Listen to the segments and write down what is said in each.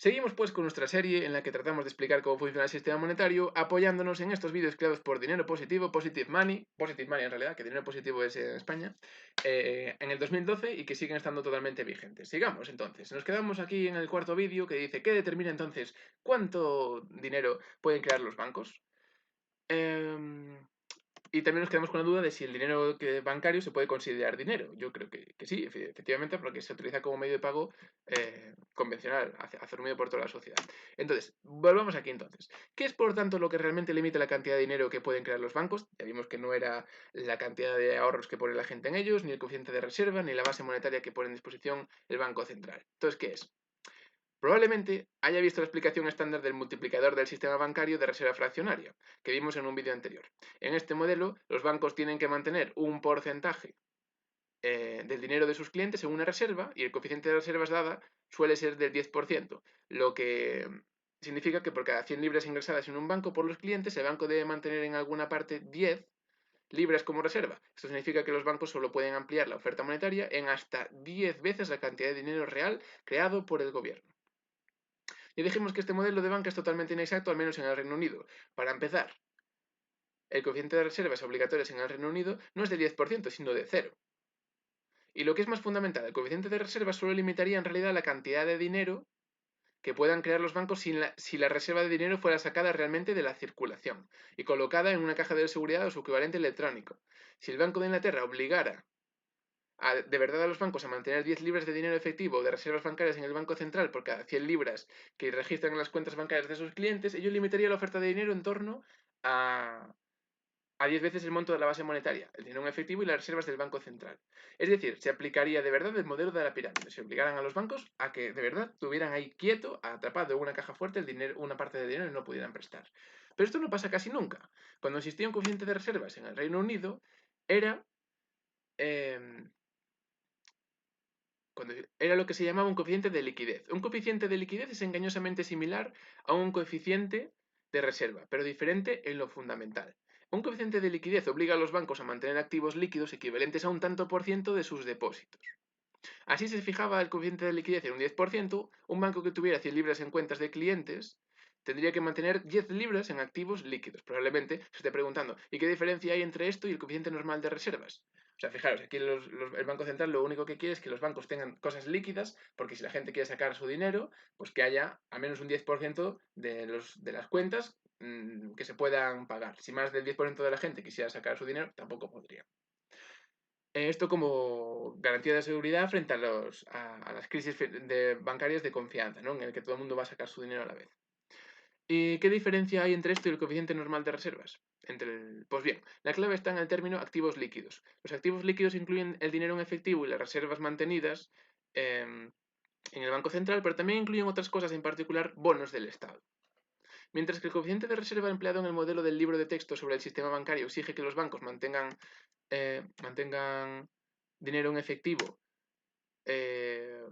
Seguimos pues con nuestra serie en la que tratamos de explicar cómo funciona el sistema monetario, apoyándonos en estos vídeos creados por Dinero Positivo, Positive Money en realidad, que Dinero Positivo es en España, en el 2012 y que siguen estando totalmente vigentes. Sigamos entonces, nos quedamos aquí en el cuarto vídeo que dice ¿qué determina entonces cuánto dinero pueden crear los bancos? Y también nos quedamos con la duda de si el dinero bancario se puede considerar dinero. Yo creo que sí, efectivamente, porque se utiliza como medio de pago convencional, asumido por toda la sociedad. Entonces, volvamos aquí entonces. ¿Qué es, por tanto, lo que realmente limita la cantidad de dinero que pueden crear los bancos? Ya vimos que no era la cantidad de ahorros que pone la gente en ellos, ni el coeficiente de reserva, ni la base monetaria que pone en disposición el Banco Central. Entonces, ¿qué es? Probablemente haya visto la explicación estándar del multiplicador del sistema bancario de reserva fraccionaria, que vimos en un vídeo anterior. En este modelo, los bancos tienen que mantener un porcentaje del dinero de sus clientes en una reserva y el coeficiente de reservas dada suele ser del 10%, lo que significa que por cada 100 libras ingresadas en un banco por los clientes, el banco debe mantener en alguna parte 10 libras como reserva. Esto significa que los bancos solo pueden ampliar la oferta monetaria en hasta 10 veces la cantidad de dinero real creado por el gobierno. Y dijimos que este modelo de banca es totalmente inexacto, al menos en el Reino Unido. Para empezar, el coeficiente de reservas obligatorias en el Reino Unido no es del 10%, sino de 0. Y lo que es más fundamental, el coeficiente de reservas solo limitaría en realidad la cantidad de dinero que puedan crear los bancos si la reserva de dinero fuera sacada realmente de la circulación y colocada en una caja de seguridad o su equivalente electrónico. Si el Banco de Inglaterra obligara de verdad a los bancos a mantener 10 libras de dinero efectivo de reservas bancarias en el Banco Central por cada 100 libras que registran en las cuentas bancarias de sus clientes, ello limitaría la oferta de dinero en torno a, a 10 veces el monto de la base monetaria, el dinero en efectivo y las reservas del Banco Central. Es decir, se aplicaría de verdad el modelo de la pirámide, se obligaran a los bancos a que de verdad tuvieran ahí quieto, atrapado en una caja fuerte, el dinero, una parte del dinero y no pudieran prestar. Pero esto no pasa casi nunca. Cuando existía un coeficiente de reservas en el Reino Unido, era... Eh, era lo que se llamaba un coeficiente de liquidez. Un coeficiente de liquidez es engañosamente similar a un coeficiente de reserva, pero diferente en lo fundamental. Un coeficiente de liquidez obliga a los bancos a mantener activos líquidos equivalentes a un tanto por ciento de sus depósitos. Así se fijaba el coeficiente de liquidez en un 10%, un banco que tuviera 100 libras en cuentas de clientes tendría que mantener 10 libras en activos líquidos. Probablemente se esté preguntando, ¿y qué diferencia hay entre esto y el coeficiente normal de reservas? O sea, fijaros, aquí el Banco Central lo único que quiere es que los bancos tengan cosas líquidas, porque si la gente quiere sacar su dinero, pues que haya al menos un 10% de las cuentas que se puedan pagar. Si más del 10% de la gente quisiera sacar su dinero, tampoco podría. Esto como garantía de seguridad frente a las crisis bancarias de confianza, ¿no? En el que todo el mundo va a sacar su dinero a la vez. ¿Y qué diferencia hay entre esto y el coeficiente normal de reservas? Pues bien, la clave está en el término activos líquidos. Los activos líquidos incluyen el dinero en efectivo y las reservas mantenidas en el Banco Central, pero también incluyen otras cosas, en particular bonos del Estado. Mientras que el coeficiente de reserva empleado en el modelo del libro de texto sobre el sistema bancario exige que los bancos mantengan dinero en efectivo, eh,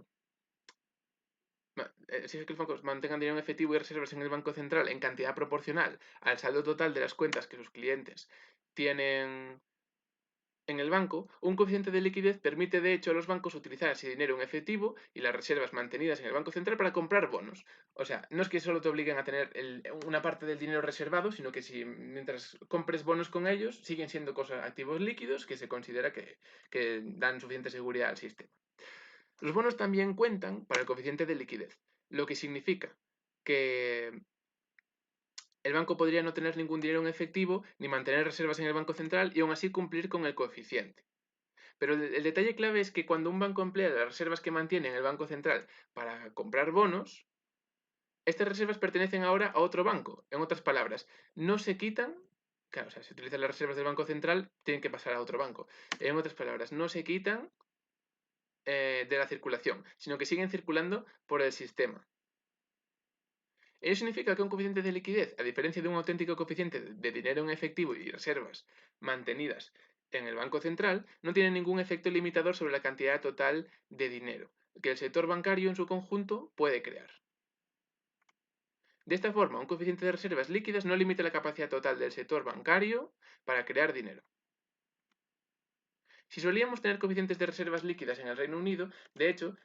exige que los bancos mantengan dinero en efectivo y reservas en el Banco Central en cantidad proporcional al saldo total de las cuentas que sus clientes tienen en el banco, un coeficiente de liquidez permite de hecho a los bancos utilizar ese dinero en efectivo y las reservas mantenidas en el Banco Central para comprar bonos. O sea, no es que solo te obliguen a tener una parte del dinero reservado, sino que si mientras compres bonos con ellos, siguen siendo cosas activos líquidos que se considera que dan suficiente seguridad al sistema. Los bonos también cuentan para el coeficiente de liquidez, lo que significa que el banco podría no tener ningún dinero en efectivo ni mantener reservas en el Banco Central y aún así cumplir con el coeficiente. Pero el detalle clave es que cuando un banco emplea las reservas que mantiene en el Banco Central para comprar bonos, estas reservas pertenecen ahora a otro banco. En otras palabras, no se quitan, claro, o sea, si utilizan las reservas del Banco Central, tienen que pasar a otro banco. En otras palabras, no se quitan de la circulación, sino que siguen circulando por el sistema. Ello significa que un coeficiente de liquidez, a diferencia de un auténtico coeficiente de dinero en efectivo y reservas mantenidas en el Banco Central, no tiene ningún efecto limitador sobre la cantidad total de dinero que el sector bancario en su conjunto puede crear. De esta forma, un coeficiente de reservas líquidas no limita la capacidad total del sector bancario para crear dinero. Si solíamos tener coeficientes de reservas líquidas en el Reino Unido, de hecho,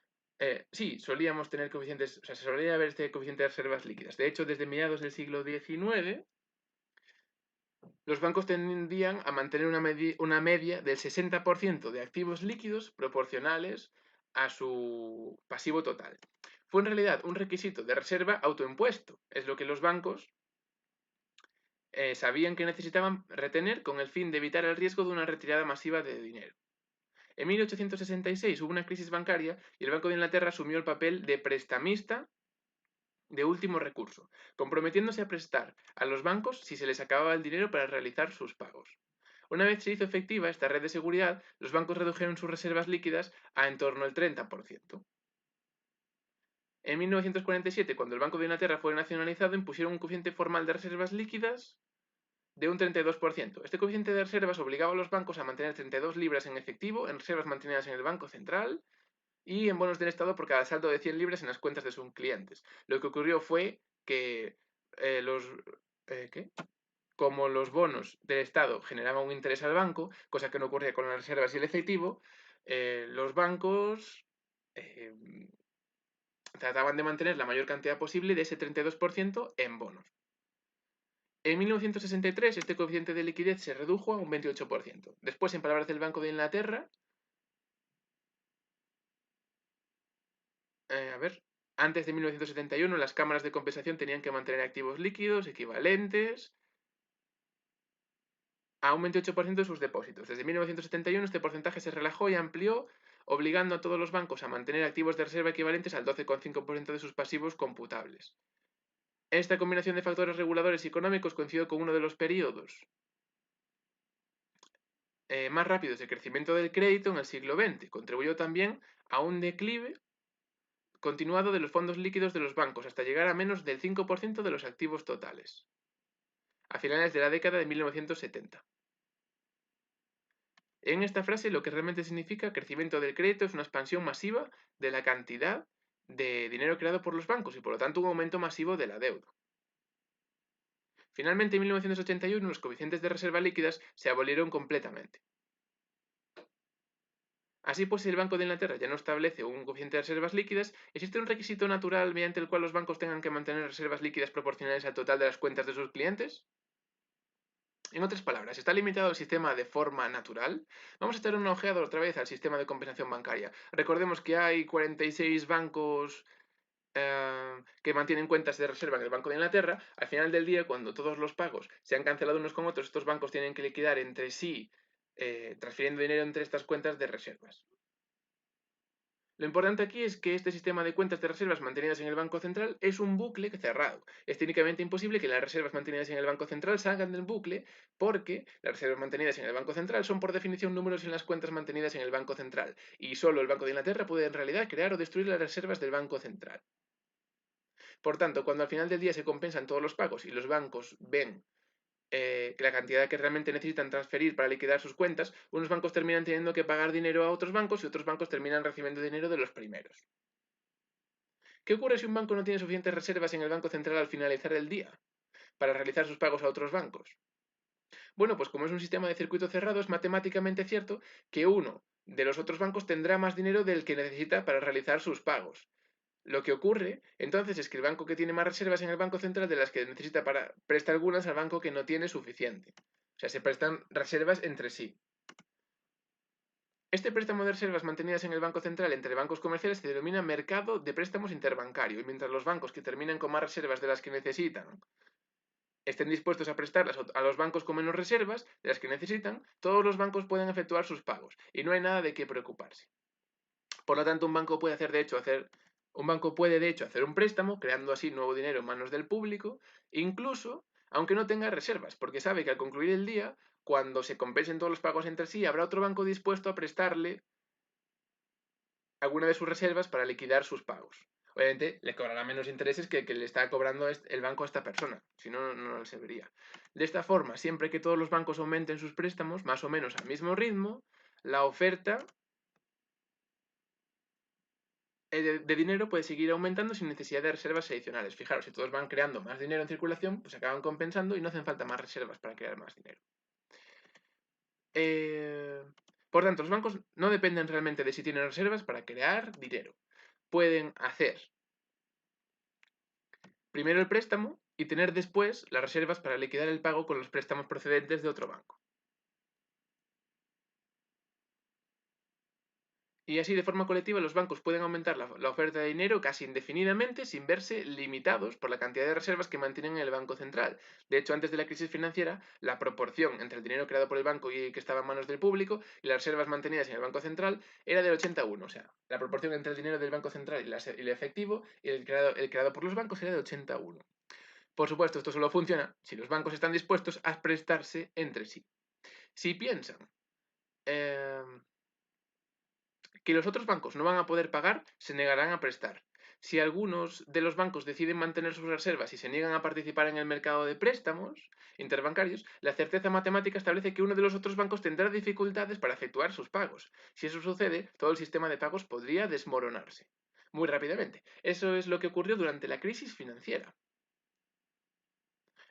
Sí, solíamos tener coeficientes, o sea, se solía ver este coeficiente de reservas líquidas. De hecho, desde mediados del siglo XIX, los bancos tendían a mantener una media del 60% de activos líquidos proporcionales a su pasivo total. Fue en realidad un requisito de reserva autoimpuesto. Es lo que los bancos sabían que necesitaban retener con el fin de evitar el riesgo de una retirada masiva de dinero. En 1866 hubo una crisis bancaria y el Banco de Inglaterra asumió el papel de prestamista de último recurso, comprometiéndose a prestar a los bancos si se les acababa el dinero para realizar sus pagos. Una vez se hizo efectiva esta red de seguridad, los bancos redujeron sus reservas líquidas a en torno al 30%. En 1947, cuando el Banco de Inglaterra fue nacionalizado, impusieron un coeficiente formal de reservas líquidas de un 32%. Este coeficiente de reservas obligaba a los bancos a mantener 32 libras en efectivo en reservas mantenidas en el Banco Central y en bonos del Estado por cada saldo de 100 libras en las cuentas de sus clientes. Lo que ocurrió fue que los... ¿qué? Como los bonos del Estado generaban un interés al banco, cosa que no ocurría con las reservas y el efectivo, los bancos eh, trataban de mantener la mayor cantidad posible de ese 32% en bonos. En 1963 este coeficiente de liquidez se redujo a un 28%. Después, en palabras del Banco de Inglaterra, antes de 1971 las cámaras de compensación tenían que mantener activos líquidos equivalentes a un 28% de sus depósitos. Desde 1971 este porcentaje se relajó y amplió, obligando a todos los bancos a mantener activos de reserva equivalentes al 12,5% de sus pasivos computables. Esta combinación de factores reguladores y económicos coincidió con uno de los periodos más rápidos de crecimiento del crédito en el siglo XX. Contribuyó también a un declive continuado de los fondos líquidos de los bancos hasta llegar a menos del 5% de los activos totales, a finales de la década de 1970. En esta frase lo que realmente significa crecimiento del crédito es una expansión masiva de la cantidad de dinero creado por los bancos y por lo tanto un aumento masivo de la deuda. Finalmente, en 1981 los coeficientes de reserva líquidas se abolieron completamente. Así pues, si el Banco de Inglaterra ya no establece un coeficiente de reservas líquidas, existe un requisito natural mediante el cual los bancos tengan que mantener reservas líquidas proporcionales al total de las cuentas de sus clientes. En otras palabras, ¿está limitado el sistema de forma natural? Vamos a echar una ojeada otra vez al sistema de compensación bancaria. Recordemos que hay 46 bancos que mantienen cuentas de reserva en el Banco de Inglaterra. Al final del día, cuando todos los pagos se han cancelado unos con otros, estos bancos tienen que liquidar entre sí, transfiriendo dinero entre estas cuentas de reservas. Lo importante aquí es que este sistema de cuentas de reservas mantenidas en el Banco Central es un bucle cerrado. Es técnicamente imposible que las reservas mantenidas en el Banco Central salgan del bucle porque las reservas mantenidas en el Banco Central son por definición números en las cuentas mantenidas en el Banco Central y solo el Banco de Inglaterra puede en realidad crear o destruir las reservas del Banco Central. Por tanto, cuando al final del día se compensan todos los pagos y los bancos ven que la cantidad que realmente necesitan transferir para liquidar sus cuentas, unos bancos terminan teniendo que pagar dinero a otros bancos y otros bancos terminan recibiendo dinero de los primeros. ¿Qué ocurre si un banco no tiene suficientes reservas en el Banco Central al finalizar el día para realizar sus pagos a otros bancos? Bueno, pues como es un sistema de circuito cerrado, es matemáticamente cierto que uno de los otros bancos tendrá más dinero del que necesita para realizar sus pagos. Lo que ocurre entonces es que el banco que tiene más reservas en el Banco Central de las que necesita presta algunas al banco que no tiene suficiente. O sea, se prestan reservas entre sí. Este préstamo de reservas mantenidas en el Banco Central entre bancos comerciales se denomina mercado de préstamos interbancario y mientras los bancos que terminan con más reservas de las que necesitan estén dispuestos a prestarlas a los bancos con menos reservas de las que necesitan, todos los bancos pueden efectuar sus pagos y no hay nada de qué preocuparse. Por lo tanto, un banco puede de hecho hacer un préstamo, creando así nuevo dinero en manos del público, incluso aunque no tenga reservas, porque sabe que al concluir el día, cuando se compensen todos los pagos entre sí, habrá otro banco dispuesto a prestarle alguna de sus reservas para liquidar sus pagos. Obviamente le cobrará menos intereses que le está cobrando el banco a esta persona, si no, no se vería. De esta forma, siempre que todos los bancos aumenten sus préstamos, más o menos al mismo ritmo, la oferta de dinero puede seguir aumentando sin necesidad de reservas adicionales. Fijaros, si todos van creando más dinero en circulación, pues acaban compensando y no hacen falta más reservas para crear más dinero. Por tanto, los bancos no dependen realmente de si tienen reservas para crear dinero. pueden hacer primero el préstamo y tener después las reservas para liquidar el pago con los préstamos procedentes de otro banco. Y así, de forma colectiva, los bancos pueden aumentar la oferta de dinero casi indefinidamente sin verse limitados por la cantidad de reservas que mantienen en el Banco Central. De hecho, antes de la crisis financiera, la proporción entre el dinero creado por el banco y que estaba en manos del público y las reservas mantenidas en el Banco Central era del 80-1. O sea, la proporción entre el dinero del Banco Central y el efectivo y el creado por los bancos era de 80-1. Por supuesto, esto solo funciona si los bancos están dispuestos a prestarse entre sí. Si piensan eh, que los otros bancos no van a poder pagar, se negarán a prestar. Si algunos de los bancos deciden mantener sus reservas y se niegan a participar en el mercado de préstamos interbancarios, la certeza matemática establece que uno de los otros bancos tendrá dificultades para efectuar sus pagos. Si eso sucede, todo el sistema de pagos podría desmoronarse muy rápidamente. Eso es lo que ocurrió durante la crisis financiera.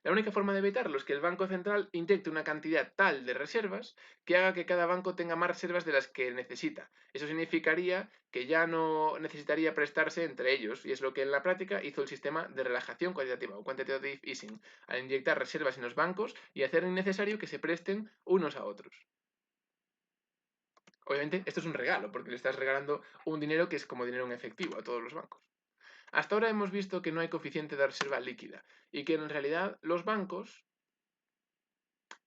La única forma de evitarlo es que el Banco Central inyecte una cantidad tal de reservas que haga que cada banco tenga más reservas de las que necesita. Eso significaría que ya no necesitaría prestarse entre ellos, y es lo que en la práctica hizo el sistema de relajación cuantitativa o quantitative easing, al inyectar reservas en los bancos y hacer innecesario que se presten unos a otros. Obviamente, esto es un regalo, porque le estás regalando un dinero que es como dinero en efectivo a todos los bancos. Hasta ahora hemos visto que no hay coeficiente de reserva líquida y que en realidad los bancos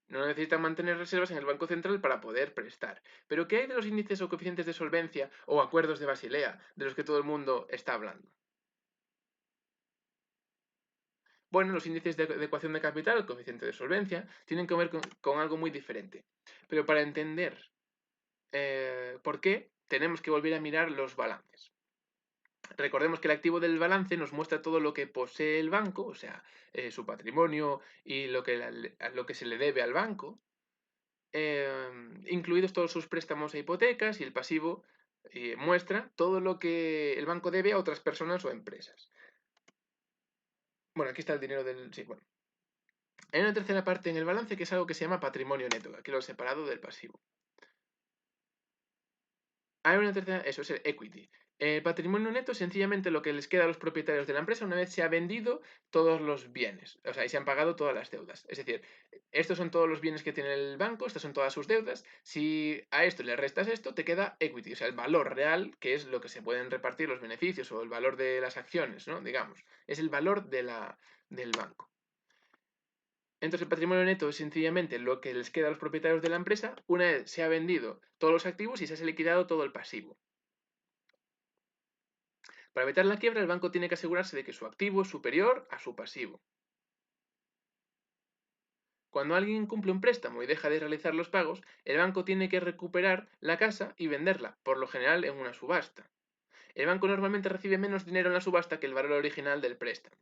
no necesitan mantener reservas en el Banco Central para poder prestar. Pero ¿qué hay de los índices o coeficientes de solvencia o acuerdos de Basilea de los que todo el mundo está hablando? Bueno, los índices de ecuación de capital, el coeficiente de solvencia, tienen que ver con algo muy diferente. Pero para entender por qué, tenemos que volver a mirar los balances. Recordemos que el activo del balance nos muestra todo lo que posee el banco, o sea, su patrimonio y lo que se le debe al banco, incluidos todos sus préstamos e hipotecas, y el pasivo muestra todo lo que el banco debe a otras personas o empresas. Bueno, aquí está el dinero del... Sí, bueno. Hay una tercera parte en el balance que es algo que se llama patrimonio neto, aquí lo he separado del pasivo. Hay una tercera, eso es el equity. El patrimonio neto es sencillamente lo que les queda a los propietarios de la empresa una vez se ha vendido todos los bienes, o sea, y se han pagado todas las deudas. Es decir, estos son todos los bienes que tiene el banco, estas son todas sus deudas. Si a esto le restas esto, te queda equity, o sea, el valor real, que es lo que se pueden repartir los beneficios o el valor de las acciones, ¿no? Digamos, es el valor del banco. Entonces, el patrimonio neto es sencillamente lo que les queda a los propietarios de la empresa una vez se ha vendido todos los activos y se ha liquidado todo el pasivo. Para evitar la quiebra, el banco tiene que asegurarse de que su activo es superior a su pasivo. Cuando alguien incumple un préstamo y deja de realizar los pagos, el banco tiene que recuperar la casa y venderla, por lo general en una subasta. El banco normalmente recibe menos dinero en la subasta que el valor original del préstamo.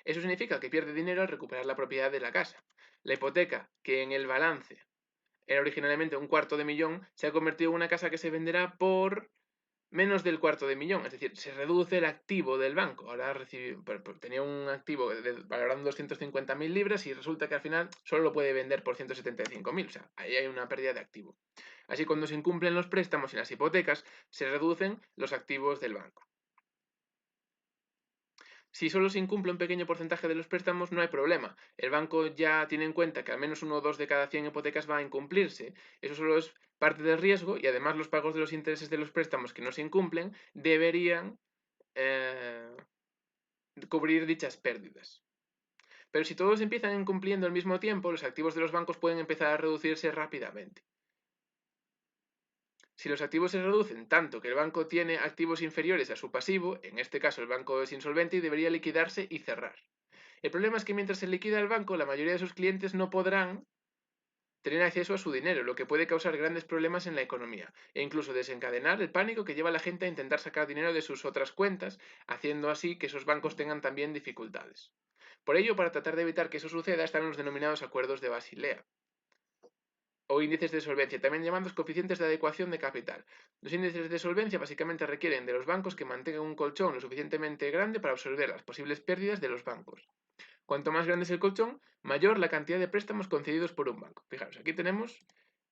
Eso significa que pierde dinero al recuperar la propiedad de la casa. La hipoteca, que en el balance era originalmente 1/4 de millón, se ha convertido en una casa que se venderá por menos del 1/4 de millón, es decir, se reduce el activo del banco. Ahora tenía un activo valorado en 250.000 libras y resulta que al final solo lo puede vender por 175.000, o sea, ahí hay una pérdida de activo. Así, cuando se incumplen los préstamos y las hipotecas, se reducen los activos del banco. Si solo se incumple un pequeño porcentaje de los préstamos, no hay problema. El banco ya tiene en cuenta que al menos 1 o 2 de cada 100 hipotecas va a incumplirse. Eso solo es parte del riesgo, y además los pagos de los intereses de los préstamos que no se incumplen deberían eh, cubrir dichas pérdidas. Pero si todos empiezan incumpliendo al mismo tiempo, los activos de los bancos pueden empezar a reducirse rápidamente. Si los activos se reducen tanto que el banco tiene activos inferiores a su pasivo, en este caso el banco es insolvente y debería liquidarse y cerrar. El problema es que mientras se liquida el banco, la mayoría de sus clientes no podrán tener acceso a su dinero, lo que puede causar grandes problemas en la economía e incluso desencadenar el pánico que lleva a la gente a intentar sacar dinero de sus otras cuentas, haciendo así que esos bancos tengan también dificultades. Por ello, para tratar de evitar que eso suceda, están los denominados acuerdos de Basilea, o índices de solvencia, también llamados coeficientes de adecuación de capital. Los índices de solvencia básicamente requieren de los bancos que mantengan un colchón lo suficientemente grande para absorber las posibles pérdidas de los bancos. Cuanto más grande es el colchón, mayor la cantidad de préstamos concedidos por un banco. Fijaros, aquí tenemos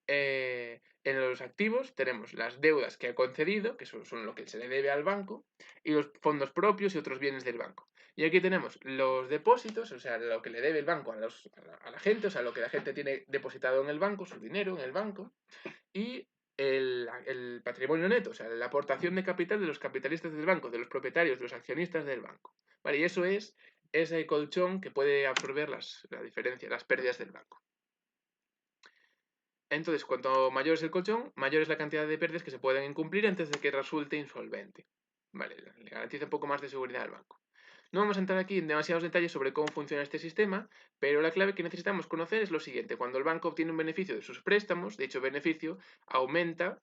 en los activos tenemos las deudas que ha concedido, que son lo que se le debe al banco, y los fondos propios y otros bienes del banco. Y aquí tenemos los depósitos, o sea, lo que le debe el banco a la gente, o sea, lo que la gente tiene depositado en el banco, su dinero en el banco, y el patrimonio neto, o sea, la aportación de capital de los capitalistas del banco, de los propietarios, de los accionistas del banco. Vale, y eso es ese colchón que puede absorber la diferencia, las pérdidas del banco. Entonces, cuanto mayor es el colchón, mayor es la cantidad de pérdidas que se pueden incumplir antes de que resulte insolvente. Vale, le garantiza un poco más de seguridad al banco. No vamos a entrar aquí en demasiados detalles sobre cómo funciona este sistema, pero la clave que necesitamos conocer es lo siguiente. Cuando el banco obtiene un beneficio de sus préstamos, dicho beneficio aumenta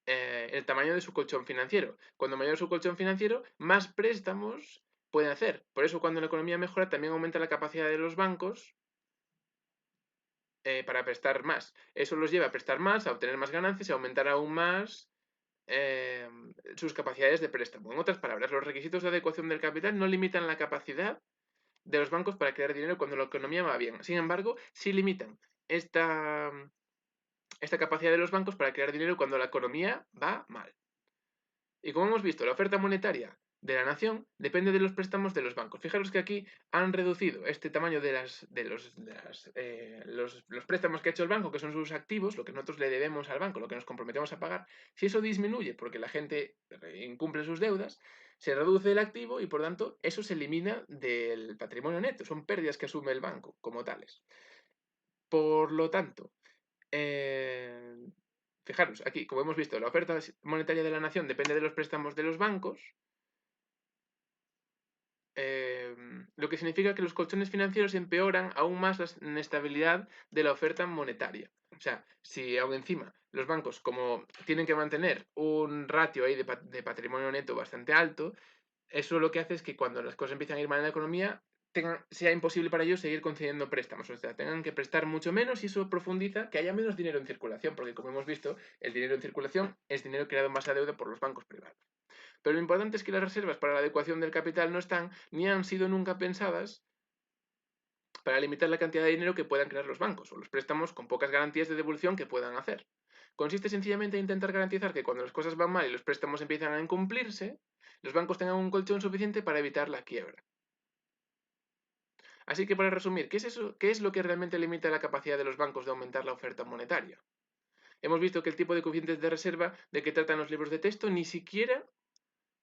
el tamaño de su colchón financiero. Cuando mayor es su colchón financiero, más préstamos pueden hacer. Por eso, cuando la economía mejora, también aumenta la capacidad de los bancos para prestar más. Eso los lleva a prestar más, a obtener más ganancias y a aumentar aún más eh, sus capacidades de préstamo. En otras palabras, los requisitos de adecuación del capital no limitan la capacidad de los bancos para crear dinero cuando la economía va bien. Sin embargo, sí limitan esta capacidad de los bancos para crear dinero cuando la economía va mal. Y como hemos visto, la oferta monetaria de la nación depende de los préstamos de los bancos. Fijaros que aquí han reducido este tamaño de los préstamos que ha hecho el banco, que son sus activos, lo que nosotros le debemos al banco, lo que nos comprometemos a pagar. Si eso disminuye porque la gente incumple sus deudas, se reduce el activo y por tanto eso se elimina del patrimonio neto. Son pérdidas que asume el banco como tales. Por lo tanto, eh, fijaros, aquí, como hemos visto, la oferta monetaria de la nación depende de los préstamos de los bancos, lo que significa que los colchones financieros empeoran aún más la inestabilidad de la oferta monetaria. O sea, si aún encima los bancos, como tienen que mantener un ratio ahí de patrimonio neto bastante alto, eso lo que hace es que cuando las cosas empiezan a ir mal en la economía, sea imposible para ellos seguir concediendo préstamos. O sea, tengan que prestar mucho menos y eso profundiza que haya menos dinero en circulación, porque como hemos visto, el dinero en circulación es dinero creado en base a deuda por los bancos privados. Pero lo importante es que las reservas para la adecuación del capital no están ni han sido nunca pensadas para limitar la cantidad de dinero que puedan crear los bancos o los préstamos con pocas garantías de devolución que puedan hacer. Consiste sencillamente en intentar garantizar que cuando las cosas van mal y los préstamos empiezan a incumplirse, los bancos tengan un colchón suficiente para evitar la quiebra. Así que para resumir, ¿qué es eso? ¿Qué es lo que realmente limita la capacidad de los bancos de aumentar la oferta monetaria? Hemos visto que el tipo de coeficientes de reserva de que tratan los libros de texto ni siquiera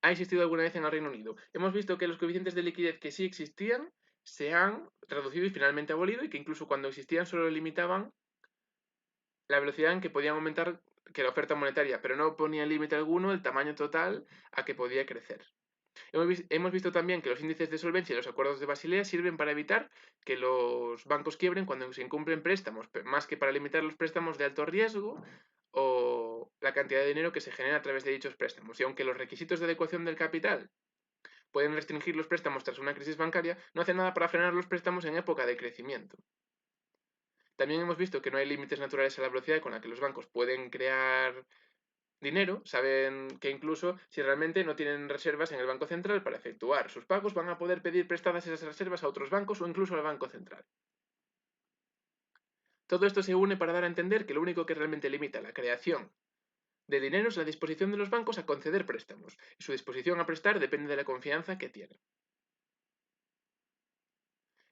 ha existido alguna vez en el Reino Unido. Hemos visto que los coeficientes de liquidez que sí existían se han reducido y finalmente abolido y que incluso cuando existían solo limitaban la velocidad en que podían aumentar que la oferta monetaria, pero no ponía límite alguno el tamaño total a que podía crecer. Hemos visto también que los índices de solvencia y los acuerdos de Basilea sirven para evitar que los bancos quiebren cuando se incumplen préstamos, más que para limitar los préstamos de alto riesgo o la cantidad de dinero que se genera a través de dichos préstamos. Y aunque los requisitos de adecuación del capital pueden restringir los préstamos tras una crisis bancaria, no hacen nada para frenar los préstamos en época de crecimiento. También hemos visto que no hay límites naturales a la velocidad con la que los bancos pueden crear dinero, saben que incluso si realmente no tienen reservas en el Banco Central para efectuar sus pagos, van a poder pedir prestadas esas reservas a otros bancos o incluso al Banco Central. Todo esto se une para dar a entender que lo único que realmente limita la creación de dinero es la disposición de los bancos a conceder préstamos, y su disposición a prestar depende de la confianza que tienen.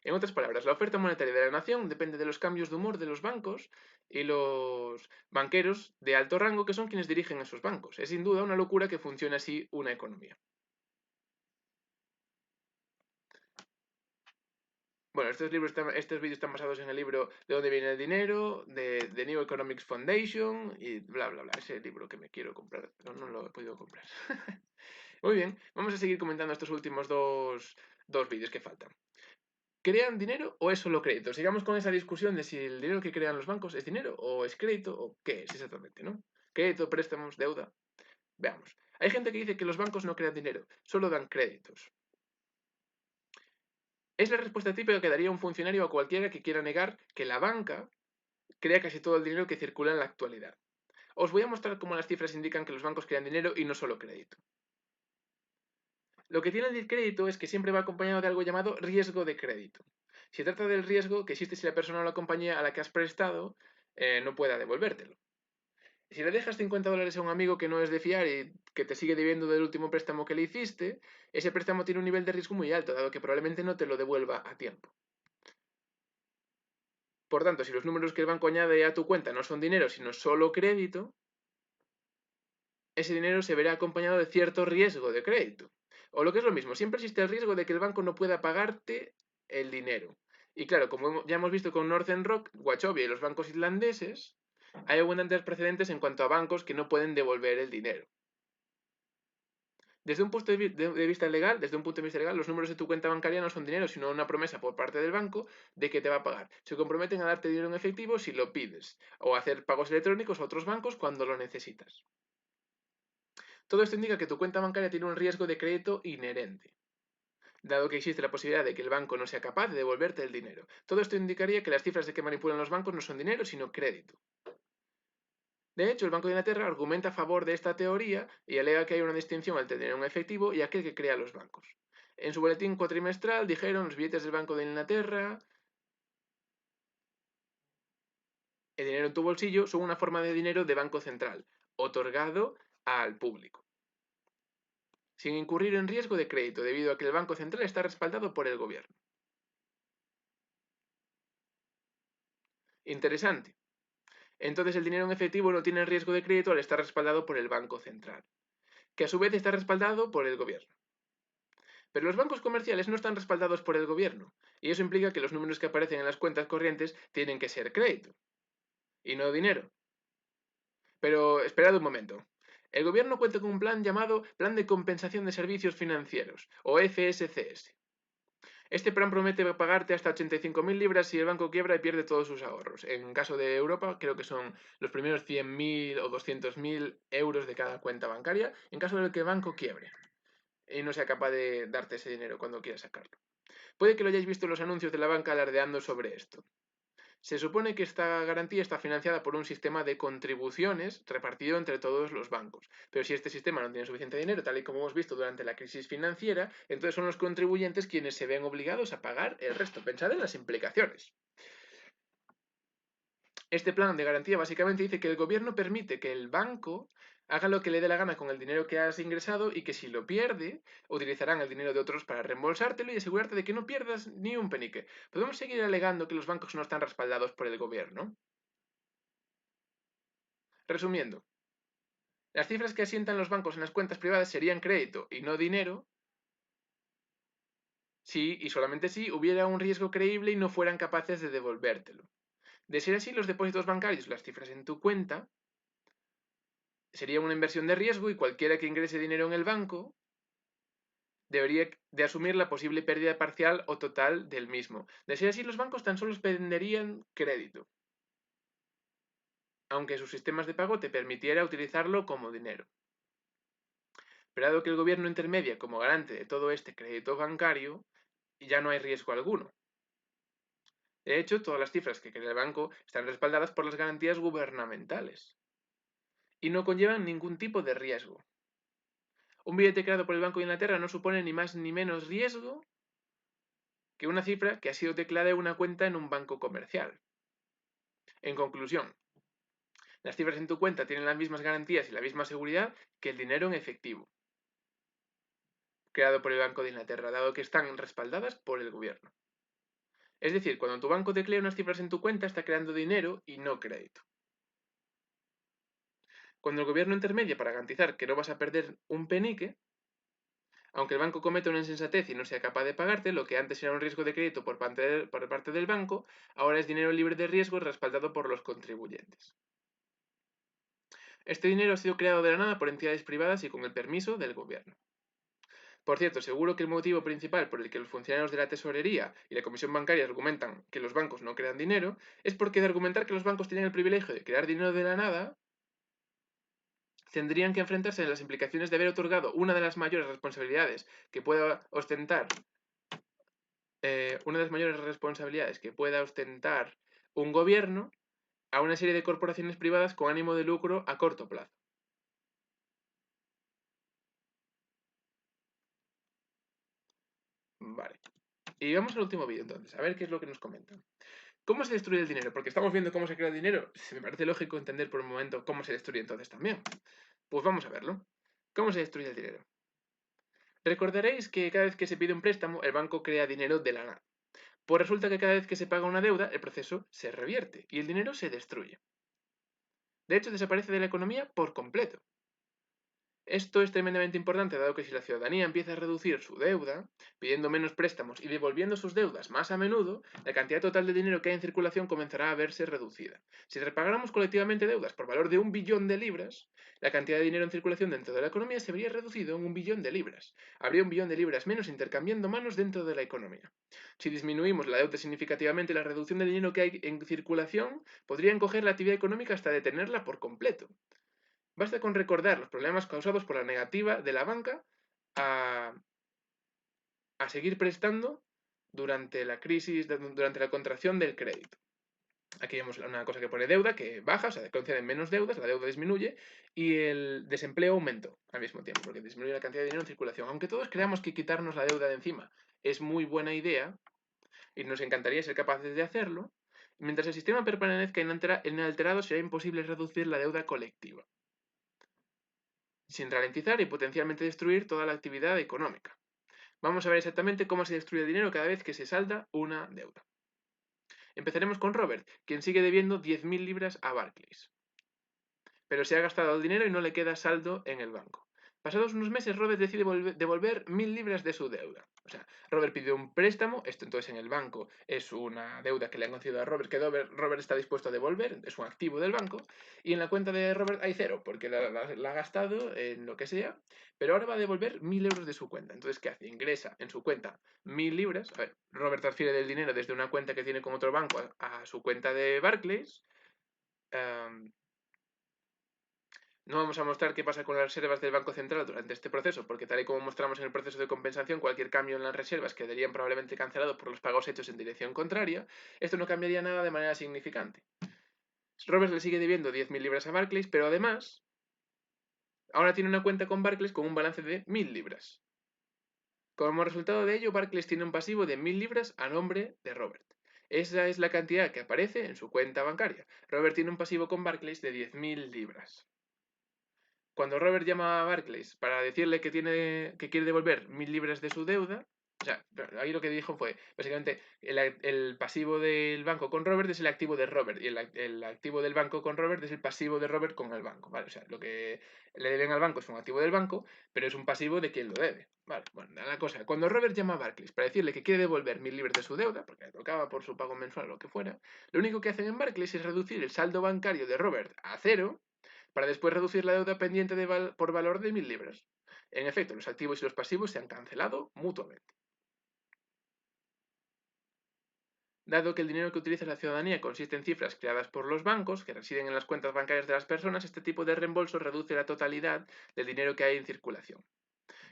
En otras palabras, la oferta monetaria de la nación depende de los cambios de humor de los bancos y los banqueros de alto rango que son quienes dirigen esos bancos. Es sin duda una locura que funcione así una economía. Bueno, estos vídeos están basados en el libro De dónde viene el dinero, de The New Economics Foundation y bla, bla, bla. Ese libro que me quiero comprar, pero no lo he podido comprar. Muy bien, vamos a seguir comentando estos últimos dos vídeos que faltan. ¿Crean dinero o es solo crédito? Sigamos con esa discusión de si el dinero que crean los bancos es dinero o es crédito o qué es exactamente, ¿no? Crédito, préstamos, deuda. Veamos. Hay gente que dice que los bancos no crean dinero, solo dan créditos. Es la respuesta típica que daría un funcionario a cualquiera que quiera negar que la banca crea casi todo el dinero que circula en la actualidad. Os voy a mostrar cómo las cifras indican que los bancos crean dinero y no solo crédito. Lo que tiene el crédito es que siempre va acompañado de algo llamado riesgo de crédito. Se trata del riesgo que existe si la persona o la compañía a la que has prestado no pueda devolvértelo. Si le dejas $50 a un amigo que no es de fiar y que te sigue debiendo del último préstamo que le hiciste, ese préstamo tiene un nivel de riesgo muy alto, dado que probablemente no te lo devuelva a tiempo. Por tanto, si los números que el banco añade a tu cuenta no son dinero, sino solo crédito, ese dinero se verá acompañado de cierto riesgo de crédito. O lo que es lo mismo, siempre existe el riesgo de que el banco no pueda pagarte el dinero. Y claro, como ya hemos visto con Northern Rock, Wachovia y los bancos islandeses, hay abundantes precedentes en cuanto a bancos que no pueden devolver el dinero. Desde un punto de vista legal, los números de tu cuenta bancaria no son dinero, sino una promesa por parte del banco de que te va a pagar. Se comprometen a darte dinero en efectivo si lo pides, o a hacer pagos electrónicos a otros bancos cuando lo necesitas. Todo esto indica que tu cuenta bancaria tiene un riesgo de crédito inherente, dado que existe la posibilidad de que el banco no sea capaz de devolverte el dinero. Todo esto indicaría que las cifras de que manipulan los bancos no son dinero, sino crédito. De hecho, el Banco de Inglaterra argumenta a favor de esta teoría y alega que hay una distinción entre el dinero en efectivo y aquel que crea los bancos. En su boletín cuatrimestral dijeron los billetes del Banco de Inglaterra, el dinero en tu bolsillo, son una forma de dinero de banco central, otorgado al público, sin incurrir en riesgo de crédito, debido a que el Banco Central está respaldado por el gobierno. Interesante. Entonces el dinero en efectivo no tiene riesgo de crédito al estar respaldado por el Banco Central, que a su vez está respaldado por el gobierno. Pero los bancos comerciales no están respaldados por el gobierno, y eso implica que los números que aparecen en las cuentas corrientes tienen que ser crédito, y no dinero. Pero esperad un momento. El gobierno cuenta con un plan llamado Plan de Compensación de Servicios Financieros, o FSCS. Este plan promete pagarte hasta 85.000 libras si el banco quiebra y pierde todos sus ahorros. En caso de Europa, creo que son los primeros 100.000 o 200.000 euros de cada cuenta bancaria, en caso de que el banco quiebre y no sea capaz de darte ese dinero cuando quieras sacarlo. Puede que lo hayáis visto en los anuncios de la banca alardeando sobre esto. Se supone que esta garantía está financiada por un sistema de contribuciones repartido entre todos los bancos. Pero si este sistema no tiene suficiente dinero, tal y como hemos visto durante la crisis financiera, entonces son los contribuyentes quienes se ven obligados a pagar el resto. Pensad en las implicaciones. Este plan de garantía básicamente dice que el gobierno permite que el banco haga lo que le dé la gana con el dinero que has ingresado y que si lo pierde, utilizarán el dinero de otros para reembolsártelo y asegurarte de que no pierdas ni un penique. Podemos seguir alegando que los bancos no están respaldados por el gobierno. Resumiendo, las cifras que asientan los bancos en las cuentas privadas serían crédito y no dinero si, y solamente si, hubiera un riesgo creíble y no fueran capaces de devolvértelo. De ser así, los depósitos bancarios, las cifras en tu cuenta, sería una inversión de riesgo y cualquiera que ingrese dinero en el banco debería de asumir la posible pérdida parcial o total del mismo. De ser así, los bancos tan solo venderían crédito, aunque sus sistemas de pago te permitiera utilizarlo como dinero. Pero dado que el gobierno intermedia como garante de todo este crédito bancario, ya no hay riesgo alguno. De hecho, todas las cifras que crea el banco están respaldadas por las garantías gubernamentales y no conllevan ningún tipo de riesgo. Un billete creado por el Banco de Inglaterra no supone ni más ni menos riesgo que una cifra que ha sido declarada en una cuenta en un banco comercial. En conclusión, las cifras en tu cuenta tienen las mismas garantías y la misma seguridad que el dinero en efectivo, creado por el Banco de Inglaterra, dado que están respaldadas por el gobierno. Es decir, cuando tu banco teclea unas cifras en tu cuenta, está creando dinero y no crédito. Cuando el gobierno intermedia para garantizar que no vas a perder un penique, aunque el banco cometa una insensatez y no sea capaz de pagarte, lo que antes era un riesgo de crédito por parte del banco, ahora es dinero libre de riesgo y respaldado por los contribuyentes. Este dinero ha sido creado de la nada por entidades privadas y con el permiso del gobierno. Por cierto, seguro que el motivo principal por el que los funcionarios de la tesorería y la comisión bancaria argumentan que los bancos no crean dinero es porque de argumentar que los bancos tienen el privilegio de crear dinero de la nada, tendrían que enfrentarse a las implicaciones de haber otorgado una de las mayores responsabilidades que pueda ostentar un gobierno a una serie de corporaciones privadas con ánimo de lucro a corto plazo. Vale. Y vamos al último vídeo entonces, a ver qué es lo que nos comentan. ¿Cómo se destruye el dinero? Porque estamos viendo cómo se crea el dinero. Se me parece lógico entender por un momento cómo se destruye entonces también. Pues vamos a verlo. ¿Cómo se destruye el dinero? Recordaréis que cada vez que se pide un préstamo, el banco crea dinero de la nada. Pues resulta que cada vez que se paga una deuda, el proceso se revierte y el dinero se destruye. De hecho, desaparece de la economía por completo. Esto es tremendamente importante dado que si la ciudadanía empieza a reducir su deuda, pidiendo menos préstamos y devolviendo sus deudas más a menudo, la cantidad total de dinero que hay en circulación comenzará a verse reducida. Si repagáramos colectivamente deudas por valor de 1 billón de libras, la cantidad de dinero en circulación dentro de la economía se vería reducido en 1 billón de libras. Habría 1 billón de libras menos intercambiando manos dentro de la economía. Si disminuimos la deuda significativamente, la reducción del dinero que hay en circulación podría encoger la actividad económica hasta detenerla por completo. Basta con recordar los problemas causados por la negativa de la banca a, seguir prestando durante la crisis, durante la contracción del crédito. Aquí vemos una cosa que pone deuda, que baja, o sea, conceden menos deudas, la deuda disminuye y el desempleo aumentó al mismo tiempo, porque disminuye la cantidad de dinero en circulación. Aunque todos creamos que quitarnos la deuda de encima es muy buena idea y nos encantaría ser capaces de hacerlo, mientras el sistema permanezca inalterado será imposible reducir la deuda colectiva, sin ralentizar y potencialmente destruir toda la actividad económica. Vamos a ver exactamente cómo se destruye el dinero cada vez que se salda una deuda. Empezaremos con Robert, quien sigue debiendo 10.000 libras a Barclays. Pero se ha gastado el dinero y no le queda saldo en el banco. Pasados unos meses, Robert decide devolver 1.000 libras de su deuda. O sea, Robert pidió un préstamo, esto entonces en el banco es una deuda que le han concedido a Robert, que Robert está dispuesto a devolver, es un activo del banco, y en la cuenta de Robert hay 0, porque la ha gastado en lo que sea, pero ahora va a devolver 1.000 euros de su cuenta. Entonces, ¿qué hace? Ingresa en su cuenta 1.000 libras, a ver, Robert transfiere del dinero desde una cuenta que tiene con otro banco a su cuenta de Barclays. No vamos a mostrar qué pasa con las reservas del Banco Central durante este proceso, porque tal y como mostramos en el proceso de compensación, cualquier cambio en las reservas quedarían probablemente cancelados por los pagos hechos en dirección contraria. Esto no cambiaría nada de manera significante. Robert le sigue debiendo 10.000 libras a Barclays, pero además, ahora tiene una cuenta con Barclays con un balance de 1.000 libras. Como resultado de ello, Barclays tiene un pasivo de 1.000 libras a nombre de Robert. Esa es la cantidad que aparece en su cuenta bancaria. Robert tiene un pasivo con Barclays de 10.000 libras. Cuando Robert llama a Barclays para decirle que quiere devolver 1.000 libras de su deuda, o sea, ahí lo que dijo fue, básicamente, el pasivo del banco con Robert es el activo de Robert y el activo del banco con Robert es el pasivo de Robert con el banco, ¿vale? O sea, lo que le deben al banco es un activo del banco, pero es un pasivo de quien lo debe, ¿vale? Bueno, la cosa, cuando Robert llama a Barclays para decirle que quiere devolver 1.000 libras de su deuda, porque le tocaba por su pago mensual o lo que fuera, lo único que hacen en Barclays es reducir el saldo bancario de Robert a 0, para después reducir la deuda pendiente por valor de 1.000 libras. En efecto, los activos y los pasivos se han cancelado mutuamente. Dado que el dinero que utiliza la ciudadanía consiste en cifras creadas por los bancos, que residen en las cuentas bancarias de las personas, este tipo de reembolso reduce la totalidad del dinero que hay en circulación.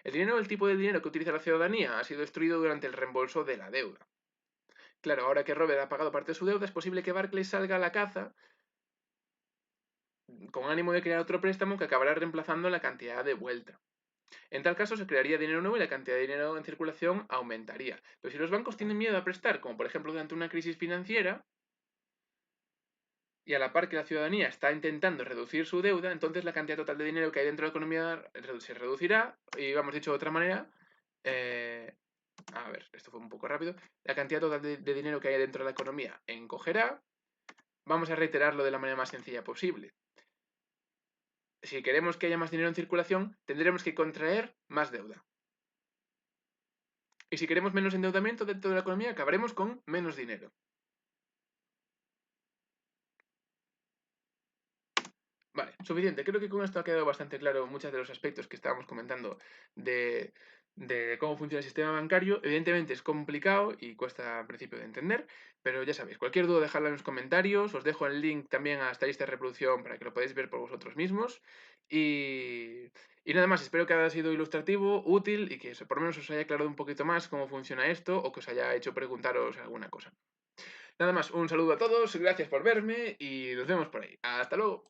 El dinero del tipo de dinero que utiliza la ciudadanía ha sido destruido durante el reembolso de la deuda. Claro, ahora que Robert ha pagado parte de su deuda, es posible que Barclays salga a la caza con ánimo de crear otro préstamo que acabará reemplazando la cantidad de vuelta. En tal caso, se crearía dinero nuevo y la cantidad de dinero en circulación aumentaría. Pero si los bancos tienen miedo a prestar, como por ejemplo durante una crisis financiera, y a la par que la ciudadanía está intentando reducir su deuda, entonces la cantidad total de dinero que hay dentro de la economía se reducirá, y vamos dicho de otra manera, a ver, esto fue un poco rápido, la cantidad total de dinero que hay dentro de la economía encogerá. Vamos a reiterarlo de la manera más sencilla posible. Si queremos que haya más dinero en circulación, tendremos que contraer más deuda. Y si queremos menos endeudamiento dentro de la economía, acabaremos con menos dinero. Vale, suficiente. Creo que con esto ha quedado bastante claro muchos de los aspectos que estábamos comentando de, cómo funciona el sistema bancario. Evidentemente es complicado y cuesta al principio de entender, pero ya sabéis, cualquier duda dejadla en los comentarios. Os dejo el link también a esta lista de reproducción para que lo podáis ver por vosotros mismos. Y nada más, espero que haya sido ilustrativo, útil y que por lo menos os haya aclarado un poquito más cómo funciona esto o que os haya hecho preguntaros alguna cosa. Nada más, un saludo a todos, gracias por verme y nos vemos por ahí. Hasta luego.